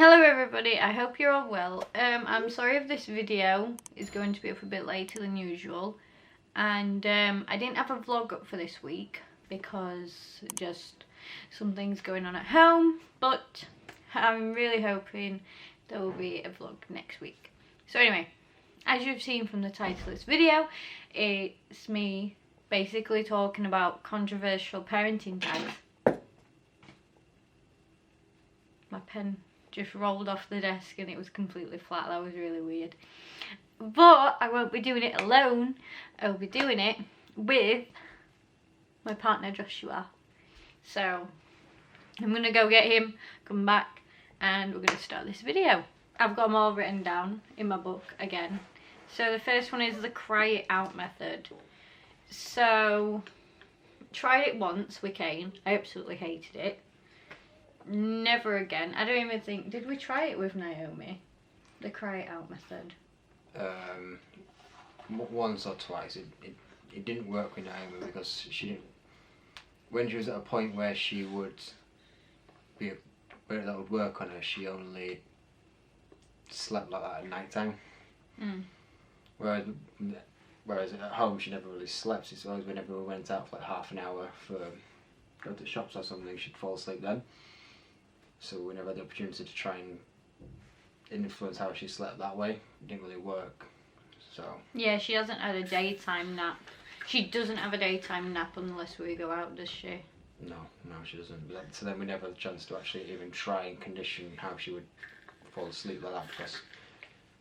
Hello everybody, I hope you're all well. I'm sorry if this video is going to be up a bit later than usual, and I didn't have a vlog up for this week because just some things going on at home, but I'm really hoping there will be a vlog next week. So anyway, as you've seen from the title of this video, it's me basically talking about controversial parenting tags. My pen just rolled off the desk and it was completely flat. That was really weird. But I won't be doing it alone. I'll be doing it with my partner Joshua. So I'm going to go get him, come back, and we're going to start this video. I've got them all written down in my book again. So the first one is the cry it out method. So tried it once with Kane. I absolutely hated it. Never again. I don't even think, did we try it with Naomi? The cry it out method. Once or twice. It didn't work with Naomi because she didn't, when she was at a point where she would be, where that would work on her, she only slept like that at night time. Whereas at home she never really slept. It's always whenever we went out for like half an hour for go to the shops or something, she'd fall asleep then. So we never had the opportunity to try and influence how she slept that way. It didn't really work. So yeah, she hasn't had a daytime nap. She doesn't have a daytime nap unless we go out, does she? No, she doesn't. So then we never had a chance to actually even try and condition how she would fall asleep like that, because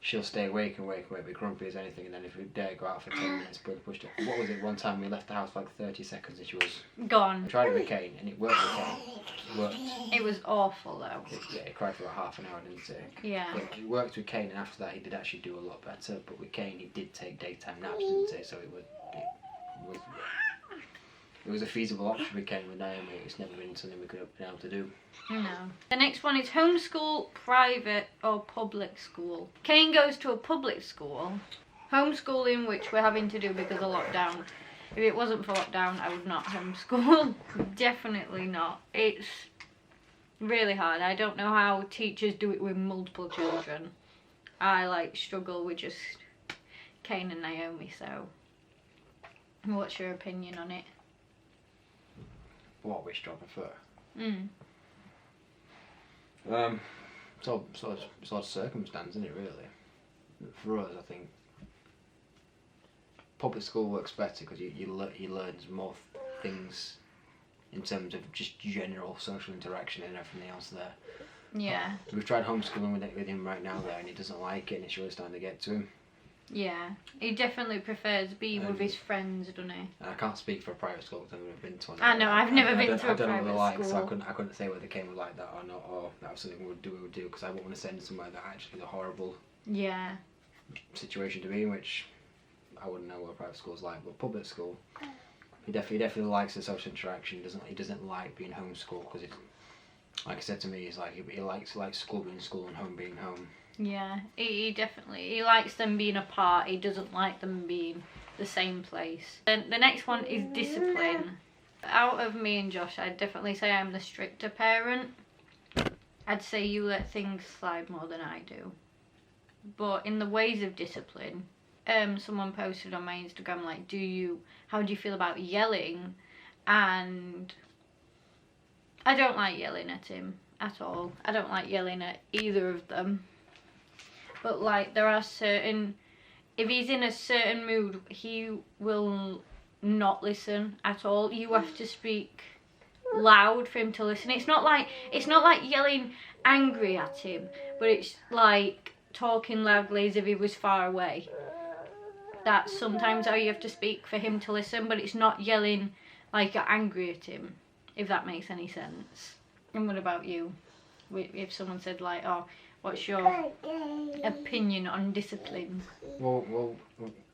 she'll stay awake and be grumpy as anything, and then if we dare go out for 10 minutes, pushed it. What was it? One time we left the house for like 30 seconds and she was gone. We tried it with Kane and it worked with Kane. It worked. It was awful though. It cried for about half an hour, didn't it? Yeah. It worked with Kane, and after that he did actually do a lot better. But with Kane he did take daytime naps, didn't he? So it was a feasible option with Kane. With Naomi, it's never been something we could have been able to do. No. The next one is homeschool, private or public school. Kane goes to a public school. Homeschooling, which we're having to do because of lockdown. If it wasn't for lockdown, I would not homeschool. Definitely not. It's really hard. I don't know how teachers do it with multiple children. I struggle with just Kane and Naomi, so what's your opinion on it? What, which do I prefer? It's all sort of circumstance, isn't it, really? For us, I think public school works better because you learn more things in terms of just general social interaction and everything else there. Yeah. We've tried homeschooling with him right now there, and he doesn't like it, and it's really starting to get to him. Yeah, he definitely prefers being with his friends, doesn't he? And I can't speak for a private school because I've never been to one. I know, I've never been to a private school. I don't know what they're like, so I couldn't say whether Kane would like that or not, or that was something we would do, because I wouldn't want to send him somewhere that actually is a horrible situation to be in, which I wouldn't know what a private school's like. But public school, he definitely likes the social interaction. He doesn't like being homeschooled because it's, like I said to me, it's like he likes school being school and home being home. Yeah, he definitely likes them being apart. He doesn't like them being the same place. And the next one is discipline. Out of me and Josh, I'd definitely say I'm the stricter parent. I'd say you let things slide more than I do. But in the ways of discipline, someone posted on my Instagram how do you feel about yelling? And I don't like yelling at him at all. I don't like yelling at either of them. But there are certain, if he's in a certain mood, he will not listen at all. You have to speak loud for him to listen. It's not like yelling angry at him, but it's like talking loudly as if he was far away. That's sometimes how you have to speak for him to listen, but it's not yelling like you're angry at him, if that makes any sense. And what about you? If someone said oh, what's your opinion on discipline? Well,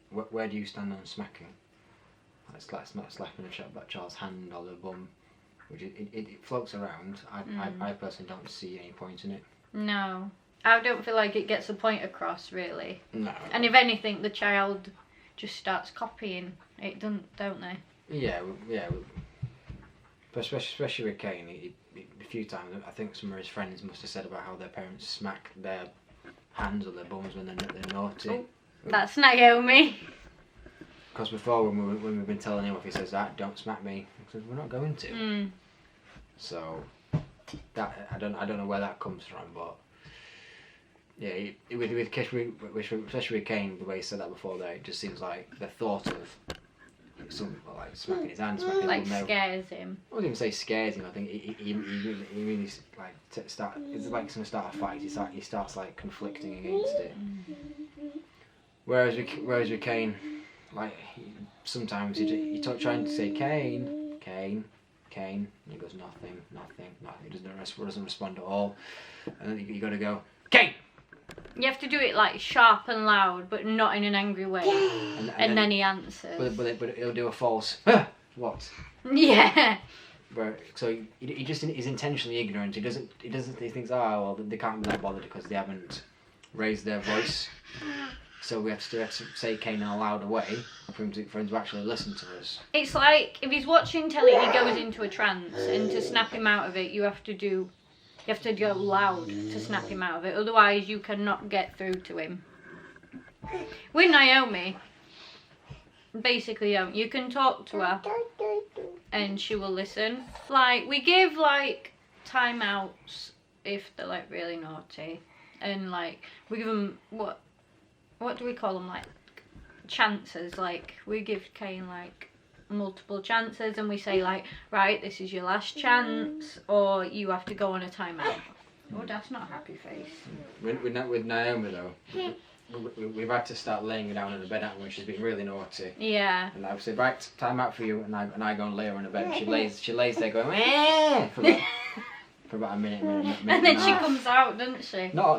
where do you stand on smacking? It's like slapping a child's hand or the bum, which it floats around. I personally don't see any point in it. No, I don't feel like it gets a point across, really. No. And if anything, the child just starts copying it, don't they? Yeah. especially with Kane, a few times I think some of his friends must have said about how their parents smack their hands or their bums when they're naughty. Oh, that's Naomi. Because before when we've been telling him, if he says that, don't smack me, he says, we're not going to. So that I don't know where that comes from, but yeah, with especially with Kane, the way he said that before, there, it just seems like the thought of something like smacking his hand, smacking Like his bum, scares him. I wouldn't even say scares him. I think he really like start. It's like going to start a fight. He starts like conflicting against it. Whereas with Kane, like sometimes he trying to say Kane, and he goes nothing. He doesn't respond at all, and then you got to go Kane. You have to do it like sharp and loud, but not in an angry way. And then he answers. But he'll do a false what? Yeah. So he just is intentionally ignorant. He thinks, oh well, they can't be that bothered because they haven't raised their voice. So we have to say Kane in a louder way for him to actually listen to us. It's like if he's watching telly, he goes into a trance, and to snap him out of it, you have to go loud to snap him out of it. Otherwise, you cannot get through to him. With Naomi, basically, you can talk to her, and she will listen. Like we give like timeouts if they're like really naughty, and like we give them what do we call them, like chances. Like we give Kane like multiple chances, and we say like, right, this is your last chance, or you have to go on a timeout. Oh, that's not a happy face. With Naomi though, we've had to start laying her down in the bed, haven't we? She's been really naughty. Yeah. And I've said, right, time out for you, and I go and lay her in the bed. And she lays there going, eh, for about a minute and then she comes out, doesn't she? No.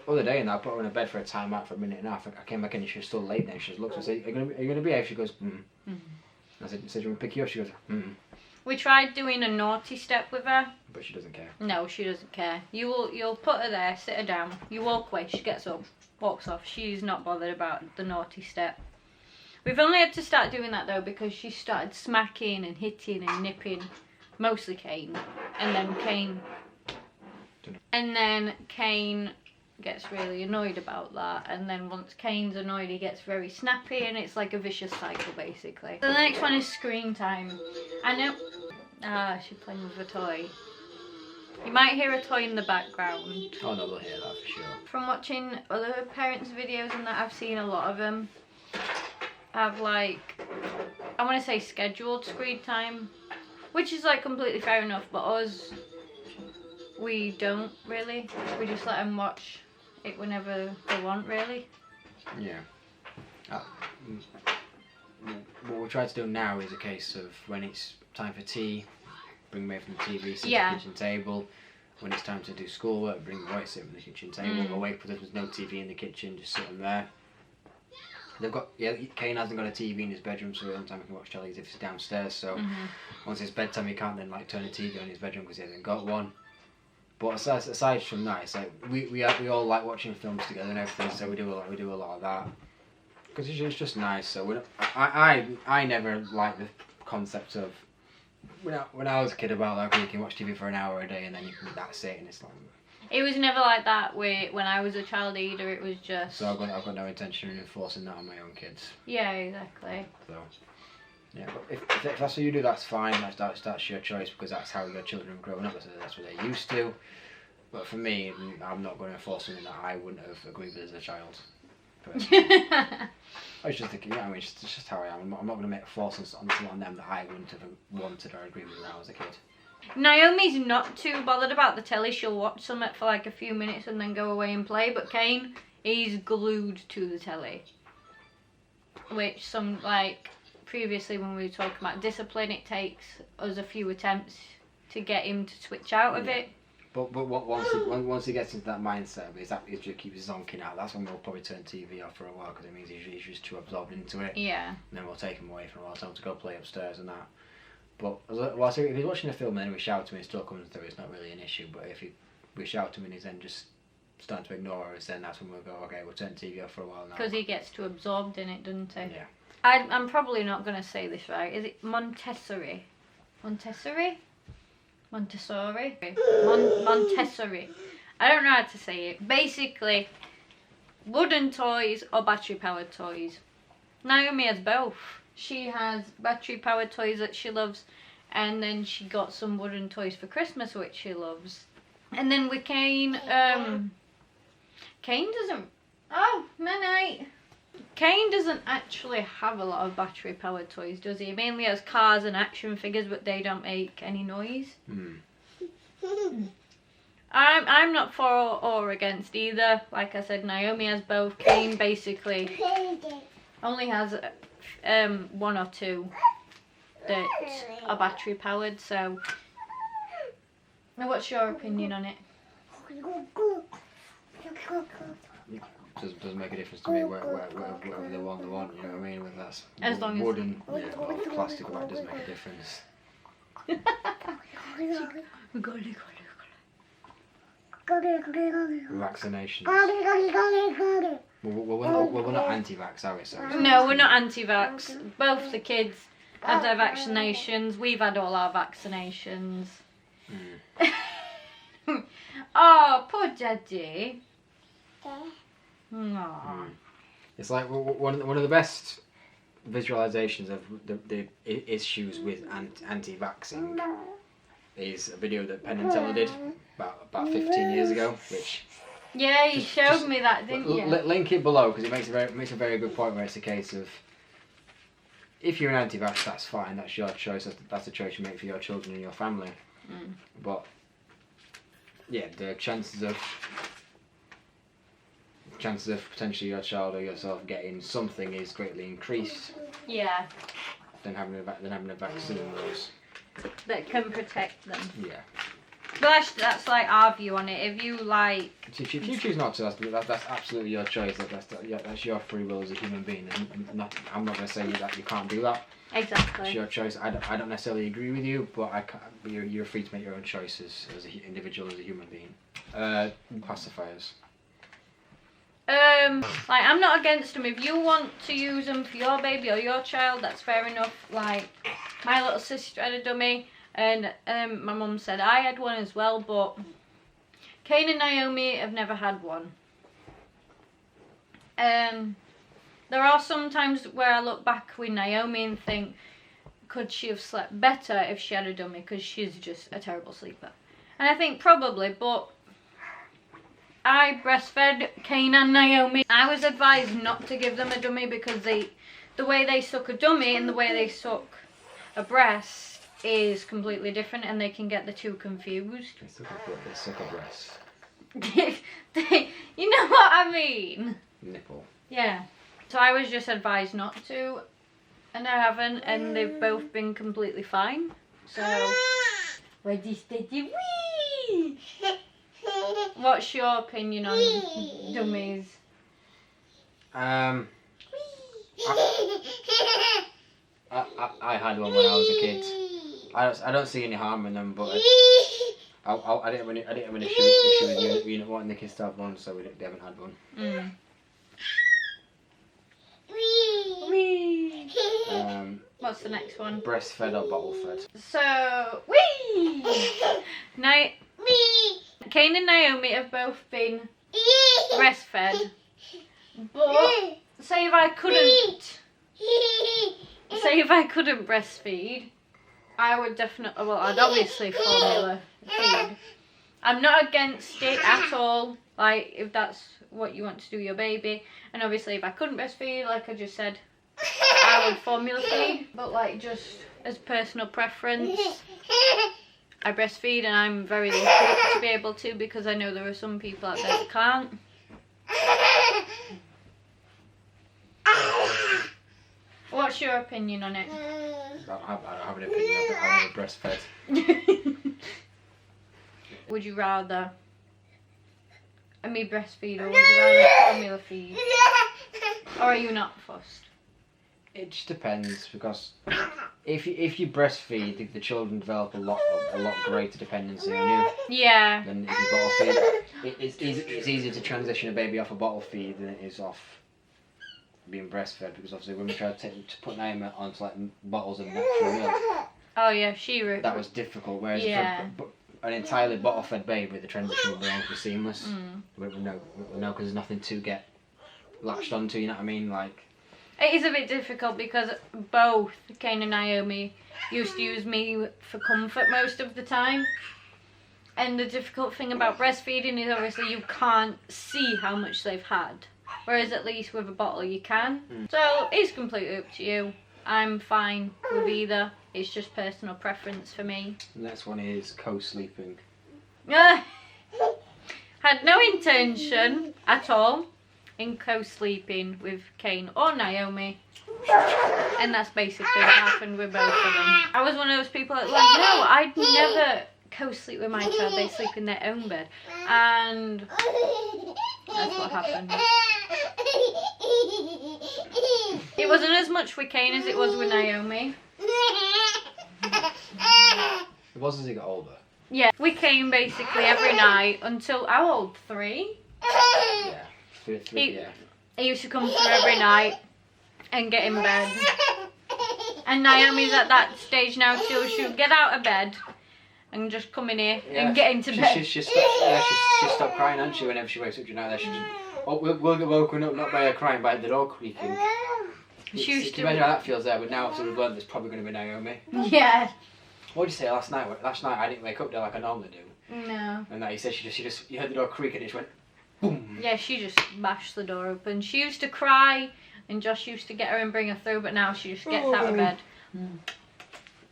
Other day, and I put her in a bed for a time out for a minute and a half. I came back in and she was still laid there. She just looks and says, "Are you gonna behave?" She goes, I said, "You want to pick you up?" She goes, We tried doing a naughty step with her. But she doesn't care. No, she doesn't care. You'll put her there, sit her down. You walk away. She gets up, walks off. She's not bothered about the naughty step. We've only had to start doing that though because she started smacking and hitting and nipping. Mostly Kane, and then Kane gets really annoyed about that, and then once Kane's annoyed he gets very snappy, and it's like a vicious cycle basically. So the next one is screen time. I know she's playing with a toy. You might hear a toy in the background. Oh no, they'll hear that for sure. From watching other parents' videos and that, I've seen a lot of them have like, I want to say scheduled screen time. Which is like completely fair enough, but us, we don't really. We just let them watch it whenever they want, really. Yeah. What we try to do now is a case of when it's time for tea, bring them away from the TV, sit at the kitchen table. When it's time to do schoolwork, bring them away, sit at the kitchen table. Away, because there's no TV in the kitchen, just sit them there. Kane hasn't got a TV in his bedroom, so the only time he can watch telly is if he's downstairs. So once it's bedtime, he can't then like turn the TV on in his bedroom because he hasn't got one. But aside from that, it's like we all like watching films together and everything, so we do a lot of that because it's just nice. So I never liked the concept of when I was a kid about like you can watch TV for an hour a day and then that's it, and it's like. It was never like that when I was a child either. It was just. So I've got no intention of enforcing that on my own kids. Yeah, exactly. So, yeah, but if that's what you do, that's fine. That's your choice because that's how your children have grown up. That's what they're used to. But for me, I'm not going to enforce something that I wouldn't have agreed with as a child. I was just thinking, I mean, it's just how I am. I'm not going to make forces on them that I wouldn't have wanted or agreed with when I was a kid. Naomi's not too bothered about the telly. She'll watch something for like a few minutes and then go away and play. But Kane, he's glued to the telly. Which previously when we were talking about discipline, it takes us a few attempts to get him to switch out of it. But once he gets into that mindset of he just keeps zonking out, that's when we'll probably turn TV off for a while because it means he's just too absorbed into it. Yeah. And then we'll take him away for a while, tell him to go play upstairs and that. But so if he's watching a film and then we shout to him and he still comes through, it's not really an issue. But if we shout to him and he's then just starting to ignore us, then that's when we'll go, okay, we'll turn TV off for a while now. Because he gets too absorbed in it, doesn't he? Yeah. I'm probably not going to say this right. Is it Montessori? Montessori. Montessori. I don't know how to say it. Basically, wooden toys or battery powered toys. Naomi has both. She has battery powered toys that she loves, and then she got some wooden toys for Christmas which she loves. And then with Kane, Kane doesn't. Oh, night. Kane doesn't actually have a lot of battery powered toys, does he? He mainly has cars and action figures, but they don't make any noise. I'm not for or against either. Like I said, Naomi has both. Kane basically only has one or two that are battery powered. So, now what's your opinion on it? Doesn't make a difference to me whatever they want, you know what I mean? Whether that's as long wooden or plastic, or it doesn't make a difference. Vaccinations. Well, we're not anti-vax, are we? So No, we're not anti-vax. Both the kids have their vaccinations. We've had all our vaccinations. Oh, poor Daddy. Aww. It's like one of the best visualizations of the issues with anti-vaxxing is a video that Penn and Teller did about 15 years ago, which yeah, you showed me that, didn't you? Link it below, because it makes a very good point where it's a case of, if you're an anti-vax, that's fine, that's your choice, that's the choice you make for your children and your family. But yeah, the chances of potentially your child or yourself getting something is greatly increased. Yeah. Than having a vaccine was. That can protect them. Yeah. But that's like our view on it. If you like, if you choose not to, that's absolutely your choice. That's your free will as a human being. I'm not going to say that you can't do that. Exactly. It's your choice. I don't necessarily agree with you, but you're free to make your own choices as an individual, as a human being. Pacifiers. Like, I'm not against them. If you want to use them for your baby or your child, that's fair enough. Like, my little sister had a dummy, and my mum said I had one as well, but Kane and Naomi have never had one. There are some times where I look back with Naomi and think, could she have slept better if she had a dummy, because she's just a terrible sleeper. And I think probably, but I breastfed Kane and Naomi. I was advised not to give them a dummy because the way they suck a dummy and the way they suck a breast is completely different, and they can get the two confused. They suck a breast. You know what I mean? Nipple. Yeah. So I was just advised not to, and I haven't, and they've both been completely fine. So, ready, steady, wee! What's your opinion on dummies? I had one when I was a kid. I don't see any harm in them, but I didn't have an issue with you wanting the kids to have one, so they haven't had one. What's the next one? Breastfed or bottle fed? So, Kane and Naomi have both been breastfed, but say if I couldn't breastfeed, I would definitely, well, I'd obviously formula feed. I'm not against it at all, like, if that's what you want to do with your baby. And obviously if I couldn't breastfeed, like I just said, I would formula feed. But like, just as personal preference, I breastfeed, and I'm very lucky to be able to, because I know there are some people out there that can't. What's your opinion on it? I don't have an opinion. I never breastfed. Would you rather me breastfeed, or would you rather formula feed? Or are you not fussed? It just depends, because if you breastfeed, the children develop a lot greater dependency on you. Yeah. Than if you bottle feed. It's easier to transition a baby off a bottle feed than it is off being breastfed, because obviously when we try to put Naima onto like bottles of natural milk, Oh yeah, that was difficult. Whereas yeah. for an entirely bottle-fed baby, the transition will be able to be seamless. We know because there's nothing to get latched onto. You know what I mean? Like, it is a bit difficult because both Kane and Naomi used to use me for comfort most of the time. And the difficult thing about breastfeeding is obviously you can't see how much they've had. Whereas at least with a bottle you can. So it's completely up to you. I'm fine with either. It's just personal preference for me. The next one is co-sleeping. Had no intention at all in co-sleeping with Kane or Naomi. And that's basically what happened with both of them. I was one of those people that was like, no, I'd never co-sleep with my child. They sleep in their own bed. And that's what happened. It wasn't as much with Kane as it was with Naomi. It was as he got older. Yeah, we came basically every night until, how old? 3? Yeah. Three, yeah. He used to come through every night and get in bed. And Naomi's at that stage now too. She'll get out of bed and just come in here and get into bed. She stopped crying, hasn't she, whenever she wakes up during the night. We'll get woken up not by her crying, by the door creaking. She used to imagine how that feels there, but now after we've learned, it's probably going to be Naomi. Yeah. What did you say last night? Last night I didn't wake up there like I normally do. No. And that you said she just you heard the door creak and it just went boom. Yeah, she just bashed the door open. She used to cry and Josh used to get her and bring her through, but now she just gets out of bed,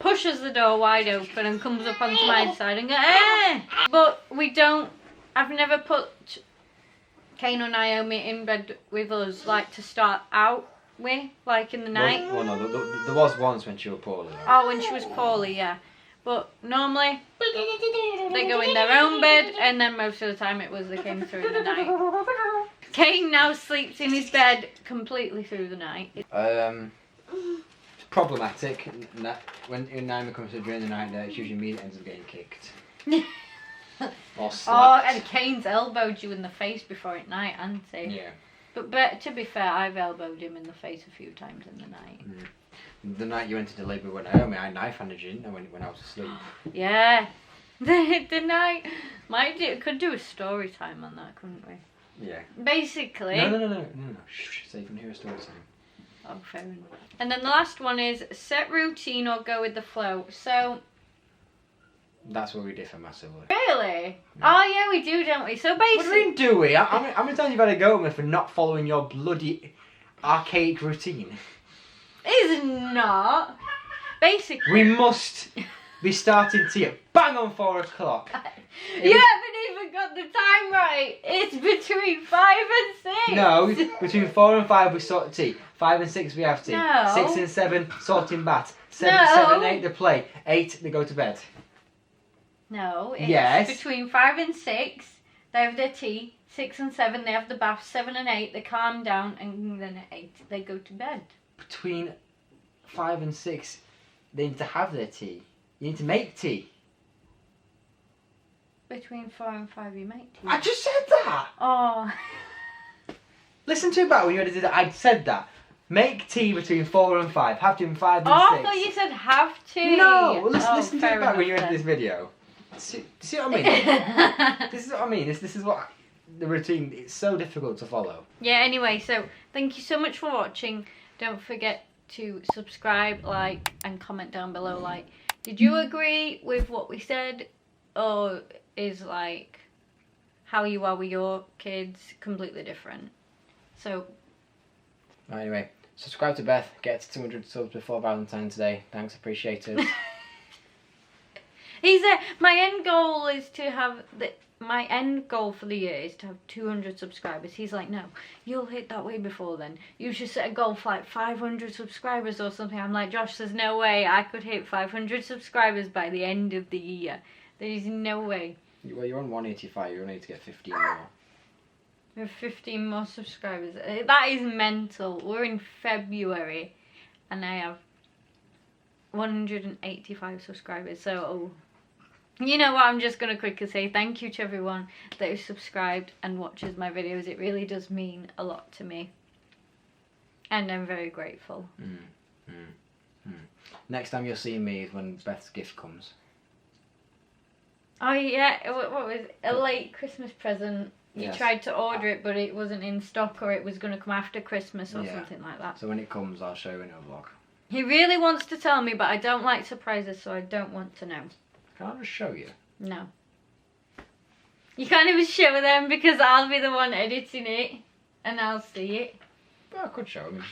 pushes the door wide open and comes up onto my side and goes, eh! But I've never put Kane or Naomi in bed with us, like, to start out with, like in the night. Well, no, there was once when she was poorly. Though. Oh, when she was poorly, yeah. But normally, they go in their own bed, and then most of the time it was they came through in the night. Kane now sleeps in his bed completely through the night. It's problematic. When Naomi comes through during the night, it's usually me that ends up getting kicked. Or slapped. Oh, and Kane's elbowed you in the face before at night, hasn't he? Yeah. But to be fair, I've elbowed him in the face a few times in the night. The night you went into labour with Naomi, I knife-handed you, didn't I, when I was asleep? Yeah. The night. Could do a story time on that, couldn't we? Yeah. Basically. No. Shh, so you can hear a story time. Oh, fair enough. And then the last one is set routine or go with the flow. So. That's where we differ massively. Really? Yeah. Oh yeah, we do, don't we? So basically. What do you mean, do we? How many times you've had a go at me for not following your bloody archaic routine? It's not. Basically. We must be starting tea bang on 4 o'clock. You haven't even got the time right. It's between 5 and 6. No, between 4 and 5 we sort tea. 5 and 6 we have tea. No. 6 and 7 sorting bath. 7 and 8 they play. 8 they go to bed. No, it's yes. Between 5 and 6 they have their tea. 6 and 7 they have the bath. 7 and 8 they calm down, and then at 8 they go to bed. Between 5 and 6 they need to have their tea. You need to make tea. Between 4 and 5 you make tea. I just said that. Oh. Listen to it back when you edited it. I said that. Make tea between 4 and 5. Have to in 5 and 6. I thought you said have to. No. Listen to it back when you edit this video. See what I mean? This is what I mean. This is what the routine. It's so difficult to follow. Yeah. Anyway, so thank you so much for watching. Don't forget to subscribe, like, and comment down below. Like, did you agree with what we said, or is like how you are with your kids completely different? So. Anyway, subscribe to Beth. Get to 200 subs before Valentine's Day. Thanks, appreciated. He said my end goal is to have my end goal for the year is to have 200 subscribers. He's like, no, you'll hit that way before then. You should set a goal for like 500 subscribers or something. I'm like, Josh, there's no way I could hit 500 subscribers by the end of the year. There is no way. Well, you're on 185. You only need to get 15 more. We have 15 more subscribers. That is mental. We're in February and I have 185 subscribers. So, you know what, I'm just going to quickly say thank you to everyone that is subscribed and watches my videos. It really does mean a lot to me. And I'm very grateful. Next time you'll see me is when Beth's gift comes. Oh yeah, what was it? A late Christmas present? You Yes. tried to order it, but it wasn't in stock, or it was going to come after Christmas, or Yeah. something like that. So when it comes, I'll show you in a vlog. He really wants to tell me, but I don't like surprises, so I don't want to know. Can I just show you? No. You can't even show them because I'll be the one editing it, and I'll see it. Well, I could show him.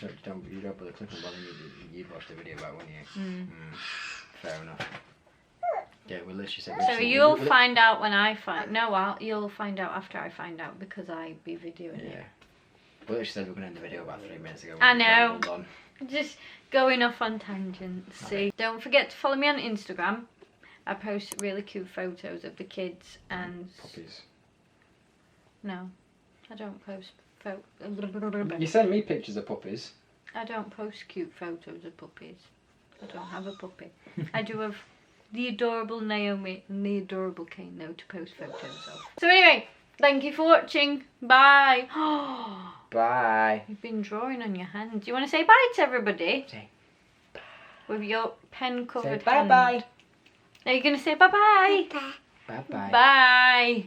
You don't put the clip on, but you'd watch the video back, wouldn't you? Fair enough. Yeah, we literally said. So you'll find out when I find. No, you'll find out after I find out because I be videoing it. Yeah. We literally said we were going to end the video about 3 minutes ago. I know. Just going off on tangents. Okay. See, don't forget to follow me on Instagram. I post really cute photos of the kids and Puppies. No, I don't post photos. You sent me pictures of puppies. I don't post cute photos of puppies. I don't have a puppy. I do have the adorable Naomi and the adorable Kane though to post photos of. So anyway, thank you for watching. Bye. Bye. You've been drawing on your hand. Do you want to say bye to everybody? Say bye. With your pen covered Say bye hand. bye. Are you going to say bye bye? Bye bye. Bye.